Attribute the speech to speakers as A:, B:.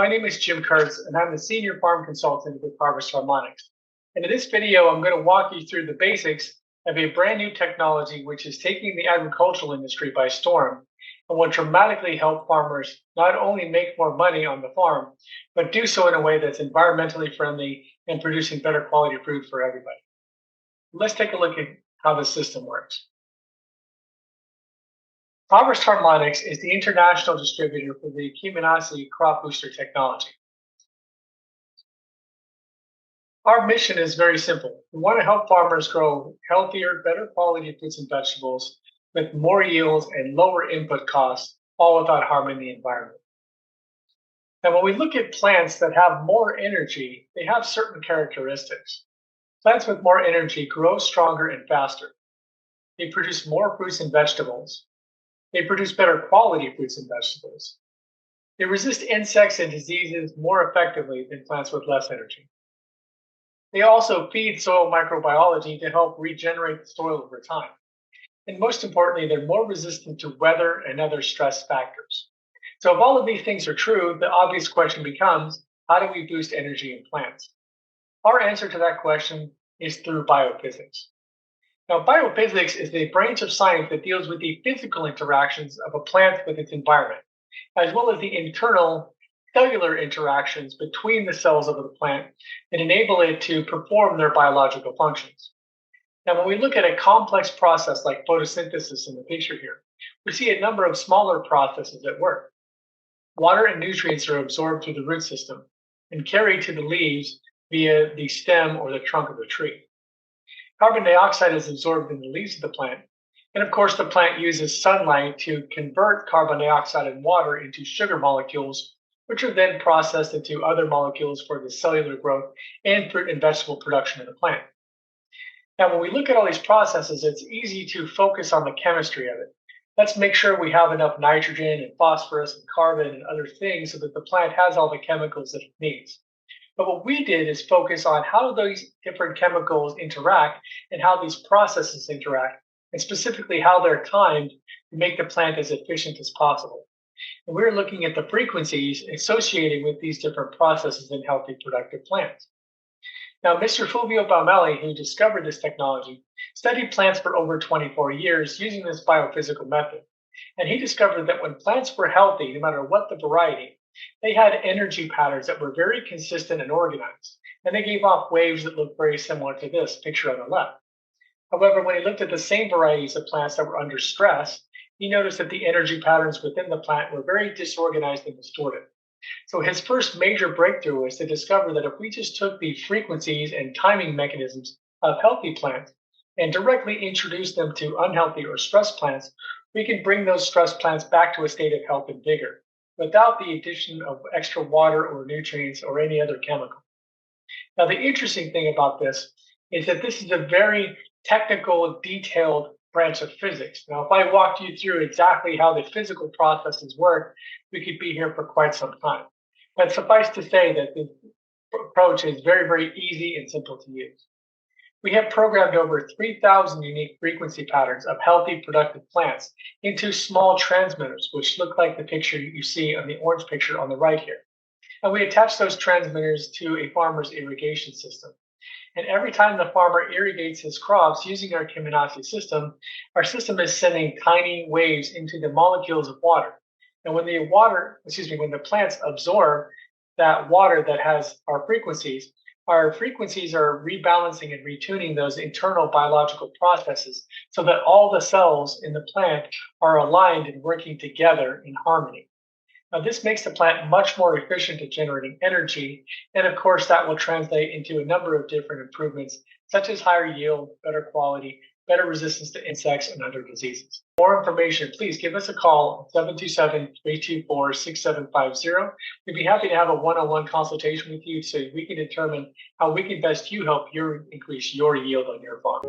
A: My name is Jim Kurtz, and I'm the Senior Farm Consultant with Harvest Harmonics. And in this video, I'm going to walk you through the basics of a brand new technology which is taking the agricultural industry by storm and will dramatically help farmers not only make more money on the farm, but do so in a way that's environmentally friendly and producing better quality food for everybody. Let's take a look at how the system works. Harvest Harmonics is the international distributor for the Kiminasi crop booster technology. Our mission is very simple. We want to help farmers grow healthier, better quality fruits and vegetables with more yields and lower input costs, all without harming the environment. Now, when we look at plants that have more energy, they have certain characteristics. Plants with more energy grow stronger and faster. They produce more fruits and vegetables. They produce better quality fruits and vegetables. They resist insects and diseases more effectively than plants with less energy. They also feed soil microbiology to help regenerate the soil over time. And most importantly, they're more resistant to weather and other stress factors. So if all of these things are true, the obvious question becomes, how do we boost energy in plants? Our answer to that question is through biophysics. Now, biophysics is the branch of science that deals with the physical interactions of a plant with its environment, as well as the internal cellular interactions between the cells of the plant that enable it to perform their biological functions. Now, when we look at a complex process like photosynthesis in the picture here, we see a number of smaller processes at work. Water and nutrients are absorbed through the root system and carried to the leaves via the stem or the trunk of the tree. Carbon dioxide is absorbed in the leaves of the plant. And of course, the plant uses sunlight to convert carbon dioxide and water into sugar molecules, which are then processed into other molecules for the cellular growth and fruit and vegetable production of the plant. Now, when we look at all these processes, it's easy to focus on the chemistry of it. Let's make sure we have enough nitrogen and phosphorus and carbon and other things so that the plant has all the chemicals that it needs. But what we did is focus on how those different chemicals interact and how these processes interact, and specifically how they're timed to make the plant as efficient as possible. And we're looking at the frequencies associated with these different processes in healthy, productive plants. Now, Mr. Fulvio Baumelli, who discovered this technology, studied plants for over 24 years using this biophysical method. And he discovered that when plants were healthy, no matter what the variety, they had energy patterns that were very consistent and organized, and they gave off waves that looked very similar to this picture on the left. However, when he looked at the same varieties of plants that were under stress, he noticed that the energy patterns within the plant were very disorganized and distorted. So his first major breakthrough was to discover that if we just took the frequencies and timing mechanisms of healthy plants and directly introduced them to unhealthy or stressed plants, we can bring those stressed plants back to a state of health and vigor without the addition of extra water or nutrients or any other chemical. Now, the interesting thing about this is that this is a very technical, detailed branch of physics. Now, if I walked you through exactly how the physical processes work, we could be here for quite some time. But suffice to say that this approach is very, very easy and simple to use. We have programmed over 3,000 unique frequency patterns of healthy, productive plants into small transmitters, which look like the picture you see on the orange picture on the right here. And we attach those transmitters to a farmer's irrigation system. And every time the farmer irrigates his crops using our Kiminasi system, our system is sending tiny waves into the molecules of water. And when the plants absorb that water that has our frequencies are rebalancing and retuning those internal biological processes so that all the cells in the plant are aligned and working together in harmony. Now, this makes the plant much more efficient at generating energy, and of course, that will translate into a number of different improvements, such as higher yield, better quality, better resistance to insects and other diseases. For more information, please give us a call at 727-324-6750. We'd be happy to have a one-on-one consultation with you so we can determine how we can best help you increase your yield on your farm.